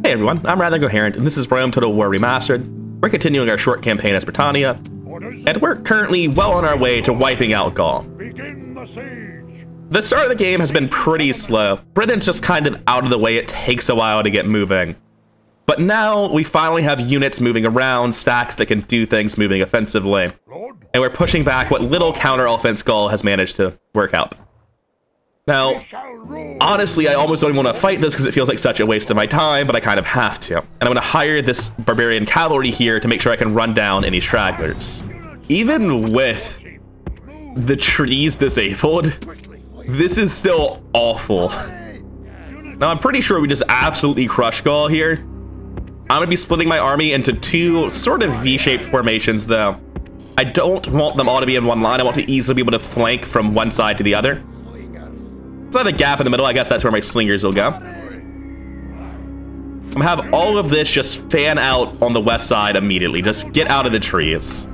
Hey everyone, I'm Rather Coherent, and this is Rome Total War Remastered. We're continuing our short campaign as Britannia, and we're currently well on our way to wiping out Gaul. Begin the siege. The start of the game has been pretty slow. Britain's just kind of out of the way. It takes a while to get moving. But now we finally have units moving around, stacks that can do things moving offensively. And we're pushing back what little counter-offense Gaul has managed to work out. Now, honestly, I almost don't even want to fight this because it feels like such a waste of my time, but I kind of have to. And I'm going to hire this barbarian cavalry here to make sure I can run down any stragglers. Even with the trees disabled, this is still awful. Now, I'm pretty sure we just absolutely crush Gaul here. I'm going to be splitting my army into two sort of V-shaped formations, though. I don't want them all to be in one line. I want to easily be able to flank from one side to the other. So I have a gap in the middle. I guess that's where my slingers will go. I'm gonna have all of this just fan out on the west side immediately. Just get out of the trees.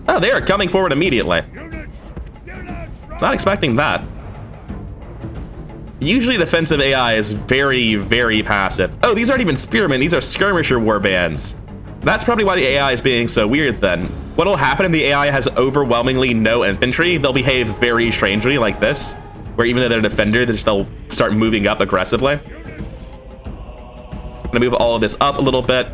Oh, they are coming forward immediately. Not expecting that. Usually defensive AI is very, very passive. Oh, these aren't even spearmen. These are skirmisher warbands. That's probably why the AI is being so weird then. What'll happen if the AI has overwhelmingly no infantry? They'll behave very strangely like this, where even though they're a defender, they'll start moving up aggressively. I'm gonna move all of this up a little bit.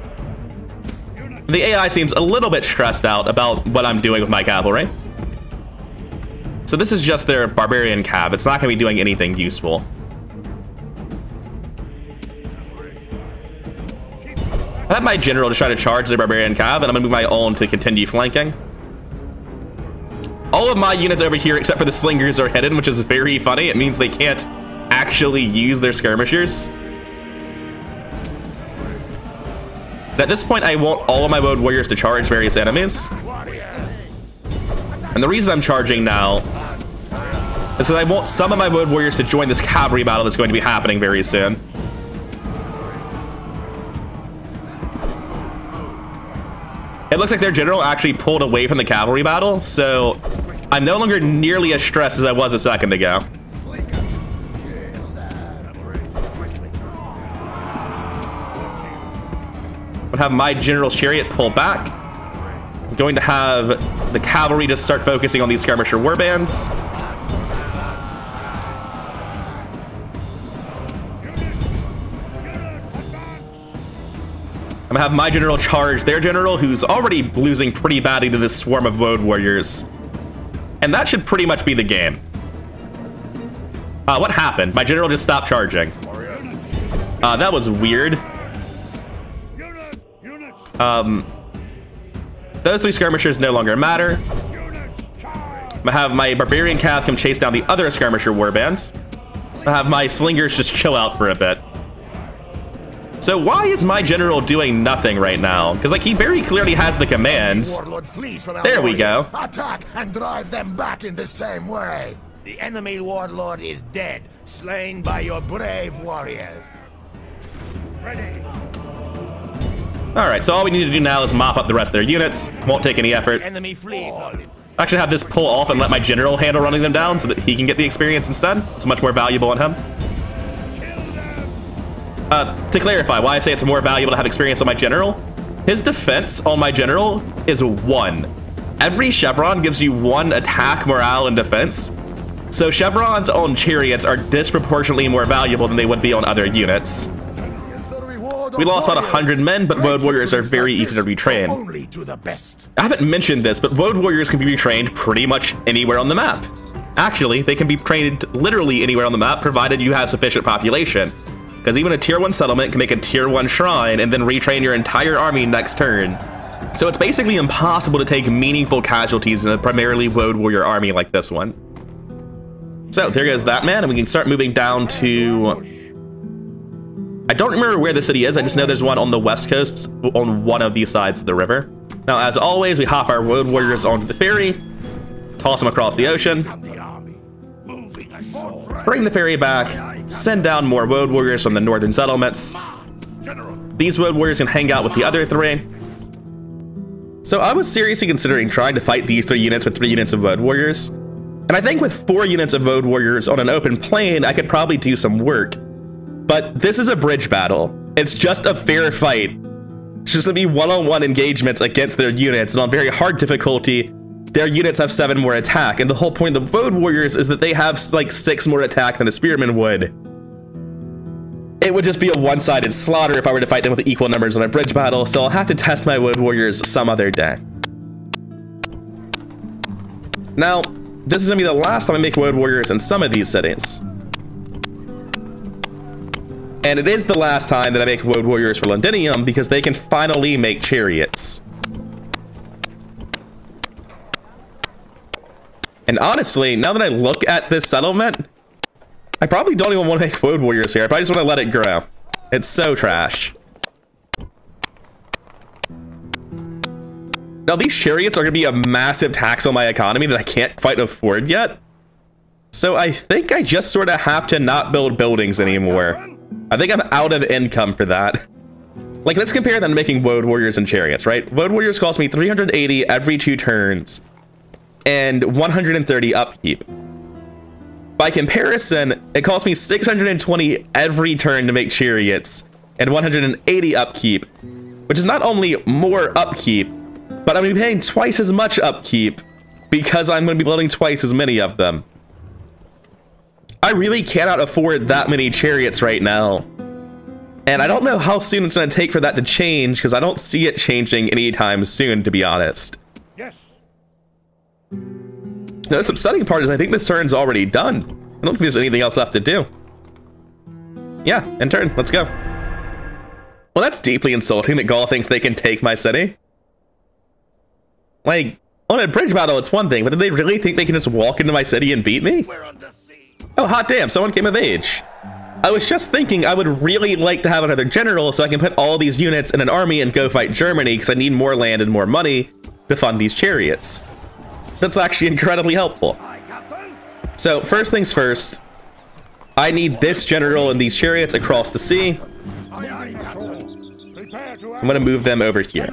The AI seems a little bit stressed out about what I'm doing with my cavalry. So this is just their barbarian cav. It's not gonna be doing anything useful. I had my general to try to charge the barbarian cav, and I'm gonna move my own to continue flanking. All of my units over here, except for the slingers, are hidden, which is very funny. It means they can't actually use their skirmishers. At this point, I want all of my woad warriors to charge various enemies. And the reason I'm charging now is because I want some of my woad warriors to join this cavalry battle that's going to be happening very soon. It looks like their general actually pulled away from the cavalry battle, so I'm no longer nearly as stressed as I was a second ago. I'm gonna have my general's chariot pull back. I'm going to have the cavalry just start focusing on these skirmisher warbands. I'm gonna have my general charge their general, who's already losing pretty badly to this swarm of woad warriors. And that should pretty much be the game. What happened? My general just stopped charging. That was weird. Those three skirmishers no longer matter. I'm gonna have my barbarian cav come chase down the other skirmisher warband. I'll have my slingers just chill out for a bit. So why is my general doing nothing right now? Because like he very clearly has the commands. There we go. Attack and drive them back in the same way. The enemy warlord is dead, slain by your brave warriors. Ready. All right, so all we need to do now is mop up the rest of their units. Won't take any effort. Enemy flees. Actually have this pull off and let my general handle running them down so that he can get the experience instead. It's much more valuable on him. To clarify why I say it's more valuable to have experience on my general, his defense on my general is 1. Every chevron gives you 1 attack, morale, and defense. So chevrons on chariots are disproportionately more valuable than they would be on other units. We lost about 100 men, but woad warriors are very easy to retrain. I haven't mentioned this, but woad warriors can be retrained pretty much anywhere on the map. Actually, they can be trained literally anywhere on the map, provided you have sufficient population. Because even a tier 1 settlement can make a tier 1 shrine and then retrain your entire army next turn. So it's basically impossible to take meaningful casualties in a primarily woad warrior army like this one. So there goes that man, and we can start moving down to... I don't remember where the city is, I just know there's one on the west coast on one of these sides of the river. Now, as always, we hop our woad warriors onto the ferry, toss them across the ocean, bring the ferry back, send down more woad warriors from the northern settlements. These woad warriors can hang out with the other 3. So I was seriously considering trying to fight these 3 units with 3 units of woad warriors. And I think with 4 units of woad warriors on an open plain, I could probably do some work. But this is a bridge battle. It's just a fair fight. It's just gonna be one-on-one engagements against their units, and on very hard difficulty, their units have 7 more attack. And the whole point of the Road Warriors is that they have like 6 more attack than a Spearman would. It would just be a one-sided slaughter if I were to fight them with equal numbers in a bridge battle, so I'll have to test my Road Warriors some other day. Now, this is gonna be the last time I make Road Warriors in some of these cities. And it is the last time that I make Road Warriors for Londinium because they can finally make chariots. And honestly, now that I look at this settlement, I probably don't even want to make Road Warriors here. I probably just want to let it grow. It's so trash. Now these chariots are going to be a massive tax on my economy that I can't quite afford yet. So I think I just sort of have to not build buildings anymore. I think I'm out of income for that. Like, let's compare them to making Road Warriors and chariots, right? Road Warriors cost me 380 every 2 turns and 130 upkeep. By comparison, it costs me 620 every turn to make chariots and 180 upkeep, which is not only more upkeep, but I'm going to be paying twice as much upkeep because I'm going to be building twice as many of them. I really cannot afford that many chariots right now. And I don't know how soon it's going to take for that to change, because I don't see it changing anytime soon, to be honest. Yes. Now, the upsetting part is I think this turn's already done. I don't think there's anything else left to do. Yeah, end turn. Let's go. Well, that's deeply insulting that Gaul thinks they can take my city. Like, on a bridge battle, it's one thing, but do they really think they can just walk into my city and beat me? We're under siege. Oh, hot damn, someone came of age. I was just thinking I would really like to have another general so I can put all these units in an army and go fight Germany, because I need more land and more money to fund these chariots. That's actually incredibly helpful. So, first things first, I need this general and these chariots across the sea. I'm gonna move them over here.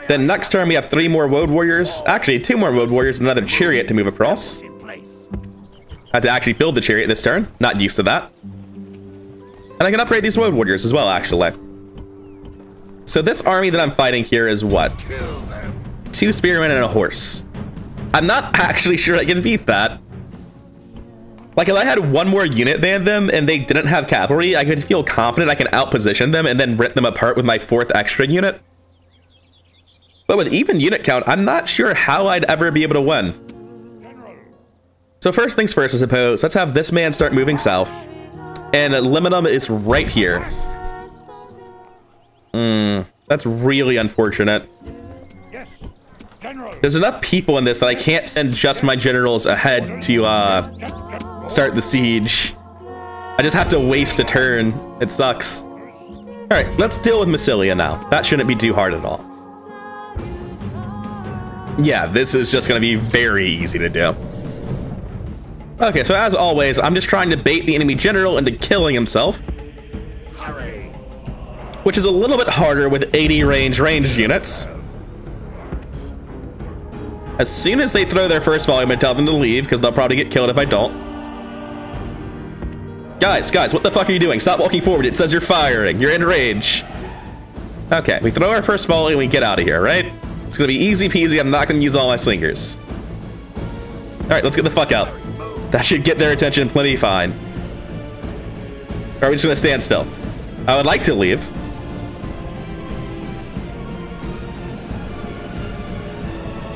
Then next turn we have 3 more Road Warriors, actually 2 more Road Warriors and another chariot to move across. I had to actually build the chariot this turn, not used to that. And I can upgrade these Road Warriors as well, actually. So this army that I'm fighting here is what? 2 spearmen and a horse. I'm not actually sure I can beat that. Like, if I had 1 more unit than them and they didn't have cavalry, I could feel confident I can outposition them and then rip them apart with my 4th extra unit. But with even unit count, I'm not sure how I'd ever be able to win. So first things first, I suppose, let's have this man start moving south. And Liminum is right here. That's really unfortunate. There's enough people in this that I can't send just my generals ahead to start the siege. I just have to waste a turn. It sucks. All right, let's deal with Massilia now. That shouldn't be too hard at all. Yeah, this is just going to be very easy to do. Okay, so as always, I'm just trying to bait the enemy general into killing himself. Which is a little bit harder with 80 ranged units. As soon as they throw their first volume, I tell them to leave, because they'll probably get killed if I don't. Guys, what the fuck are you doing? Stop walking forward. It says you're firing. You're in rage. Okay, we throw our first volley and we get out of here, right? It's gonna be easy peasy. I'm not gonna use all my slingers. All right, let's get the fuck out. That should get their attention plenty fine. Or are we just gonna stand still? I would like to leave.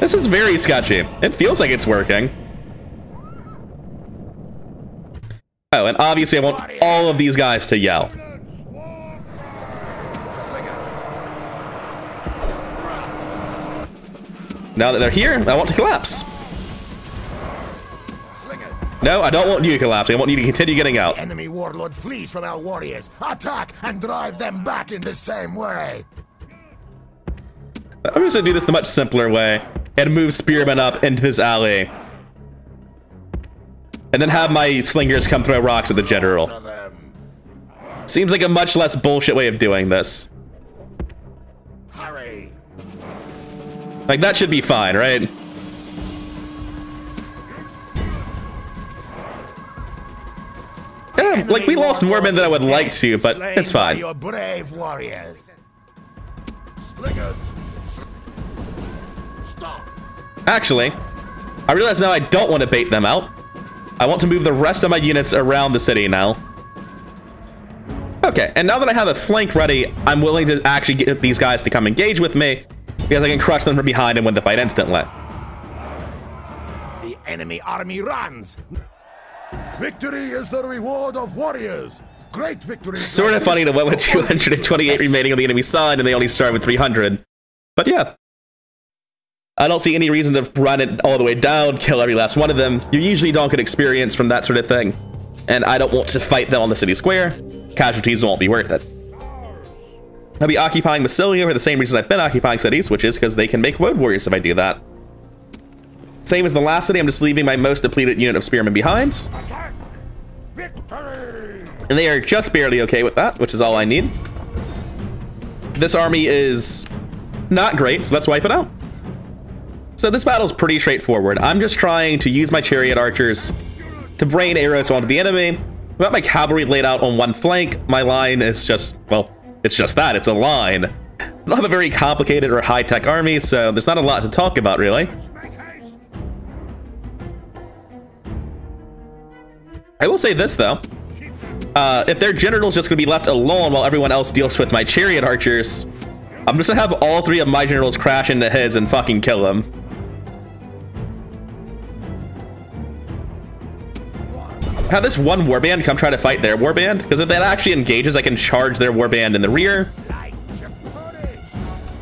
This is very sketchy. It feels like it's working. Oh, and obviously I want all of these guys to yell. Now that they're here, I want to collapse. No, I don't want you to collapse. I want you to continue getting out. The enemy warlord flees from our warriors. Attack and drive them back in the same way. I'm just gonna do this the much simpler way and move spearmen up into this alley. And then have my slingers come throw rocks at the general. Seems like a much less bullshit way of doing this. Hurry. Like, that should be fine, right? Yeah, like, we lost more men than I would like to, but it's fine. Your brave warriors. Stop. Actually, I realize now I don't want to bait them out. I want to move the rest of my units around the city now. Okay, and now that I have a flank ready, I'm willing to actually get these guys to come engage with me, because I can crush them from behind and win the fight instantly. The enemy army runs. Victory is the reward of warriors. Great victory. Sort of funny to went with 228 remaining on the enemy side, and they only start with 300. But yeah. I don't see any reason to run it all the way down, kill every last one of them. You usually don't get experience from that sort of thing. And I don't want to fight them on the city square. Casualties won't be worth it. I'll be occupying Massilia for the same reason I've been occupying cities, which is because they can make road warriors if I do that. Same as the last city, I'm just leaving my most depleted unit of spearmen behind. And they are just barely okay with that, which is all I need. This army is not great, so let's wipe it out. So this battle's pretty straightforward. I'm just trying to use my chariot archers to rain arrows onto the enemy. I've got my cavalry laid out on one flank. My line is just, well, it's just that, it's a line. I don't have a very complicated or high-tech army, so there's not a lot to talk about, really. I will say this, though. If their general's just going to be left alone while everyone else deals with my chariot archers, I'm just going to have all three of my generals crash into his and fucking kill him. Have this one warband come try to fight their warband, because if that actually engages, I can charge their warband in the rear.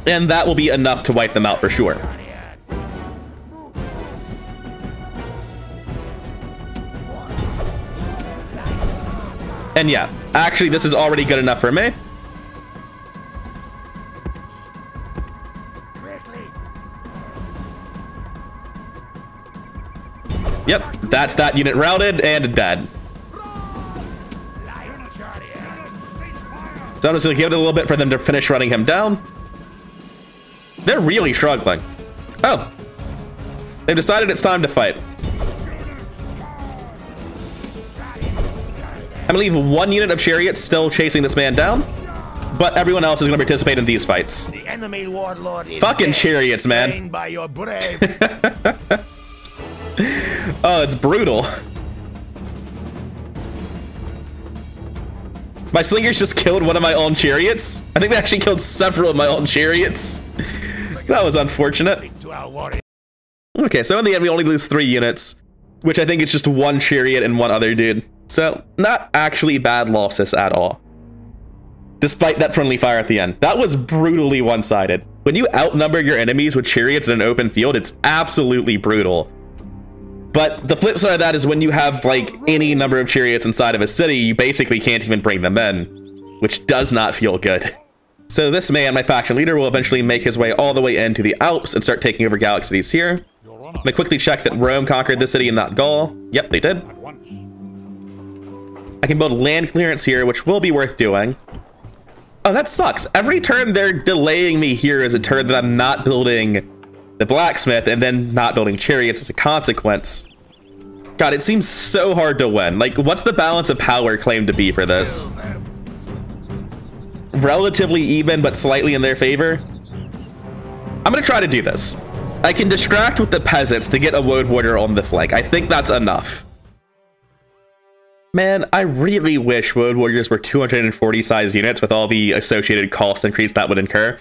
And that will be enough to wipe them out for sure. And yeah, actually this is already good enough for me. Yep, that's that unit routed and dead. So I'm just gonna give it a little bit for them to finish running him down. They're really struggling. Oh, they've decided it's time to fight. I'm gonna leave one unit of chariots still chasing this man down, but everyone else is gonna participate in these fights. The enemy warlord is fucking dead, chariots, man. slain by your brave. Oh, it's brutal. My slingers just killed one of my own chariots. I think they actually killed several of my own chariots. That was unfortunate. Okay, so in the end, we only lose 3 units, which I think is just one chariot and one other dude. So, not actually bad losses at all. Despite that friendly fire at the end. That was brutally one-sided. When you outnumber your enemies with chariots in an open field, it's absolutely brutal. But the flip side of that is when you have, like, any number of chariots inside of a city, you basically can't even bring them in, which does not feel good. So this man, my faction leader, will eventually make his way all the way into the Alps and start taking over Gallic cities here. I'm gonna quickly check that Rome conquered this city and not Gaul. Yep, they did. I can build land clearance here, which will be worth doing. Oh, that sucks. Every turn they're delaying me here is a turn that I'm not building the blacksmith and then not building chariots as a consequence. God, it seems so hard to win. Like, what's the balance of power claimed to be for this? Relatively even, but slightly in their favor. I'm gonna try to do this. I can distract with the peasants to get a road warrior on the flank. I think that's enough. Man, I really wish road warriors were 240 size units with all the associated cost increase that would incur.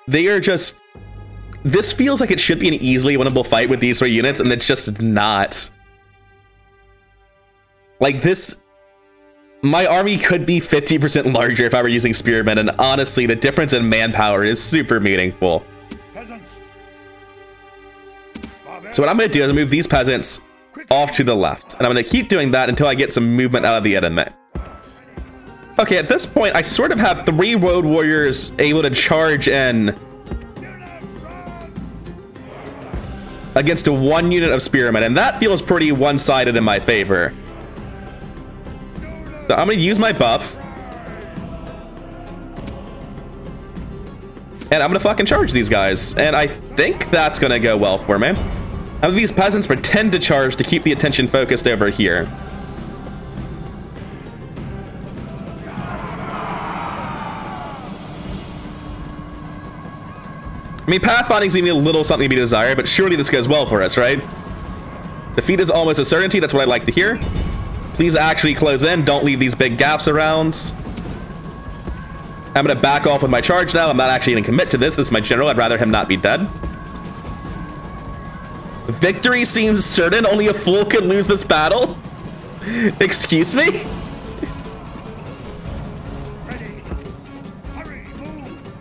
They are just... This feels like it should be an easily winnable fight with these 3 units, and it's just not. Like this... My army could be 50% larger if I were using spearmen, and honestly, the difference in manpower is super meaningful. So what I'm going to do is move these peasants off to the left, and I'm going to keep doing that until I get some movement out of the enemy. Okay, at this point, I sort of have 3 road warriors able to charge in against a 1 unit of spearmen, and that feels pretty one-sided in my favor. So I'm going to use my buff, and I'm going to fucking charge these guys, and I think that's going to go well for me. Have these peasants pretend to charge to keep the attention focused over here. I mean, pathfinding's even a little something to be desired, but surely this goes well for us, right? Defeat is almost a certainty. That's what I like to hear. Please actually close in. Don't leave these big gaps around. I'm going to back off with my charge now. I'm not actually going to commit to this. This is my general. I'd rather him not be dead. Victory seems certain. Only a fool could lose this battle. Excuse me?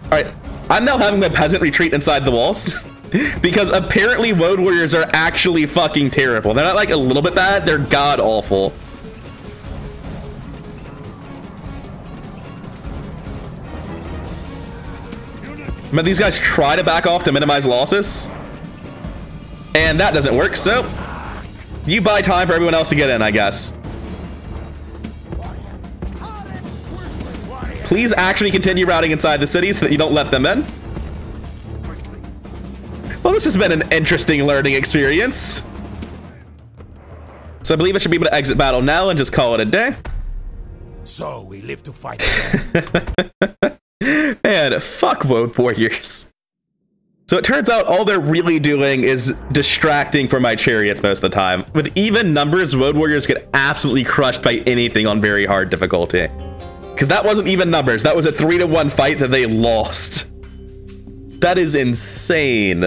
Alright, I'm now having my peasant retreat inside the walls because apparently road warriors are actually fucking terrible. They're not like a little bit bad, they're god awful. But these guys try to back off to minimize losses, and that doesn't work, so you buy time for everyone else to get in, I guess. Please actually continue routing inside the city so that you don't let them in. Well, this has been an interesting learning experience. So I believe I should be able to exit battle now and just call it a day. So we live to fight again. Man, fuck road warriors. So it turns out all they're really doing is distracting from my chariots most of the time. With even numbers, road warriors get absolutely crushed by anything on very hard difficulty. Because that wasn't even numbers. That was a 3-1 fight that they lost. That is insane.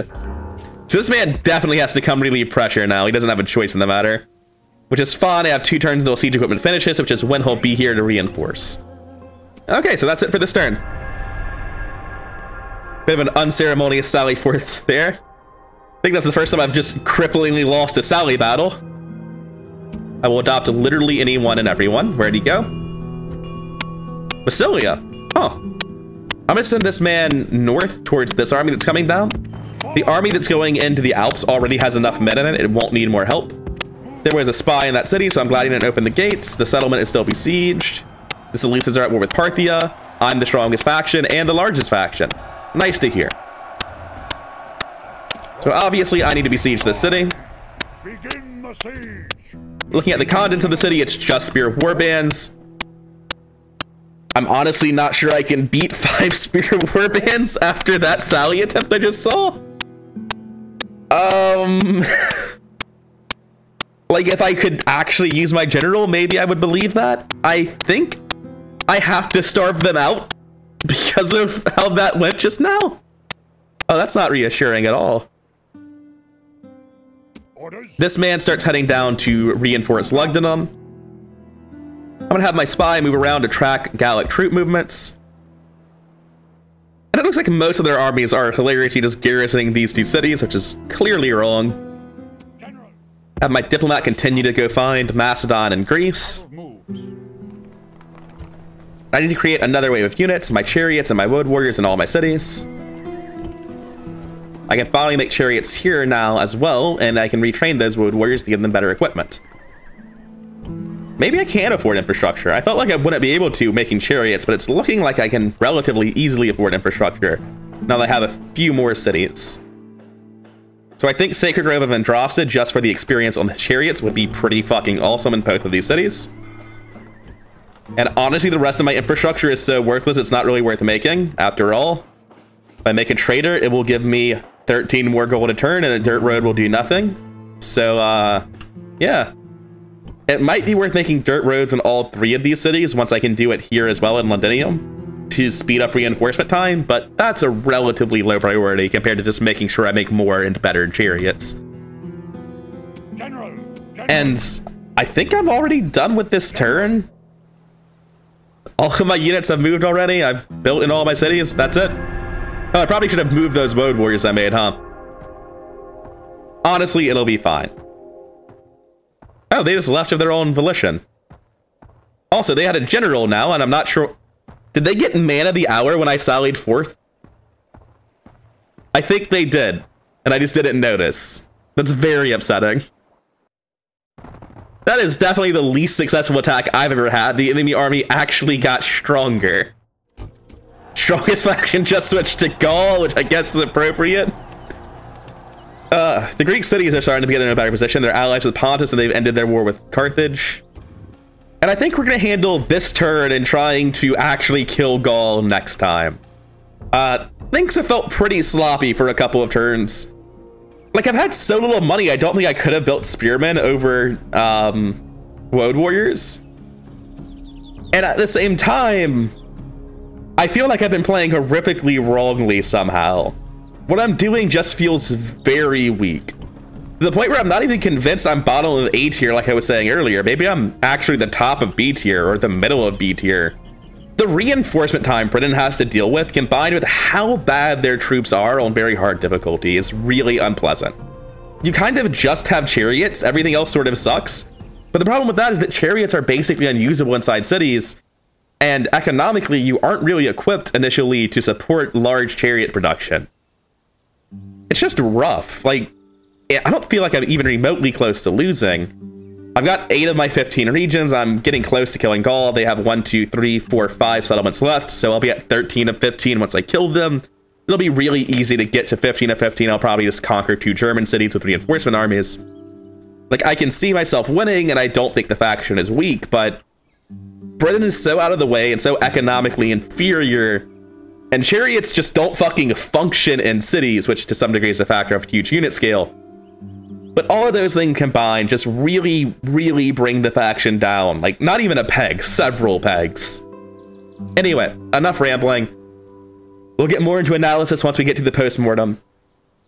So this man definitely has to come relieve pressure now. He doesn't have a choice in the matter. Which is fine. I have 2 turns until siege equipment finishes, which is when he'll be here to reinforce. Okay, so that's it for this turn. Bit of an unceremonious sally forth there. I think that's the first time I've just cripplingly lost a sally battle. I will adopt literally anyone and everyone. Where'd he go? Basilia. Huh. I'm gonna send this man north towards this army that's coming down. The army that's going into the Alps already has enough men in it. It won't need more help. There was a spy in that city, so I'm glad he didn't open the gates. The settlement is still besieged. The Seleucids are at war with Parthia. I'm the strongest faction and the largest faction. Nice to hear. So obviously I need to besiege this city. Begin the siege. Looking at the contents of the city, it's just spear warbands. I'm honestly not sure I can beat 5 spear warbands after that sally attempt I just saw. Like if I could actually use my general, maybe I would believe that. I think I have to starve them out because of how that went just now. Oh, that's not reassuring at all. Orders. This man starts heading down to reinforce Lugdunum. I'm gonna have my spy move around to track Gallic troop movements. And it looks like most of their armies are hilariously just garrisoning these 2 cities, which is clearly wrong. General. Have my diplomat continue to go find Macedon and Greece. I need to create another wave of units, my chariots and my road warriors in all my cities. I can finally make chariots here now as well, and I can retrain those road warriors to give them better equipment. Maybe I can afford infrastructure. I felt like I wouldn't be able to making chariots, but it's looking like I can relatively easily afford infrastructure now that I have a few more cities. So I think Sacred Grove of Andraste, just for the experience on the chariots, would be pretty fucking awesome in both of these cities. And honestly, the rest of my infrastructure is so worthless, it's not really worth making. After all, if I make a trader, it will give me 13 more gold a turn, and a dirt road will do nothing. So, yeah. It might be worth making dirt roads in all 3 of these cities once I can do it here as well in Londinium to speed up reinforcement time, but that's a relatively low priority compared to just making sure I make more and better chariots. General. And I think I'm already done with this turn. All of my units have moved already. I've built in all my cities. That's it. Oh, I probably should have moved those road warriors I made, huh? Honestly, it'll be fine. Oh, they just left of their own volition. Also, they had a general now, and I'm not sure... Did they get man of the hour when I sallied forth? I think they did, and I just didn't notice. That's very upsetting. That is definitely the least successful attack I've ever had. The enemy army actually got stronger. Strongest faction just switched to Gaul, which I guess is appropriate. The Greek cities are starting to get in a better position. They're allies with Pontus, and they've ended their war with Carthage. And I think we're going to handle this turn in trying to actually kill Gaul next time. things have felt pretty sloppy for a couple of turns. Like, I've had so little money, I don't think I could have built Spearmen over Woad Warriors. And at the same time, I feel like I've been playing horrifically wrongly somehow. What I'm doing just feels very weak. To the point where I'm not even convinced I'm bottom of A tier like I was saying earlier. Maybe I'm actually the top of B tier or the middle of B tier. The reinforcement time Britain has to deal with, combined with how bad their troops are on very hard difficulty, is really unpleasant. You kind of just have chariots, everything else sort of sucks. But the problem with that is that chariots are basically unusable inside cities, and economically you aren't really equipped initially to support large chariot production. It's just rough. Like, I don't feel like I'm even remotely close to losing. I've got 8 of my 15 regions. I'm getting close to killing Gaul. They have 1, 2, 3, 4, 5 settlements left, so I'll be at 13 of 15 once I kill them. It'll be really easy to get to 15 of 15. I'll probably just conquer 2 German cities with reinforcement armies. Like, I can see myself winning, and I don't think the faction is weak, but Britain is so out of the way and so economically inferior, and chariots just don't fucking function in cities, which to some degree is a factor of huge unit scale. But all of those things combined just really, really bring the faction down. Like, not even a peg, several pegs. Anyway, enough rambling. We'll get more into analysis once we get to the post-mortem.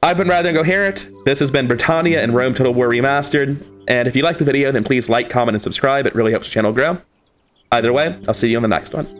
I've been Rather Incoherent. This has been Britannia and Rome Total War Remastered. And if you liked the video, then please like, comment, and subscribe. It really helps the channel grow. Either way, I'll see you in the next one.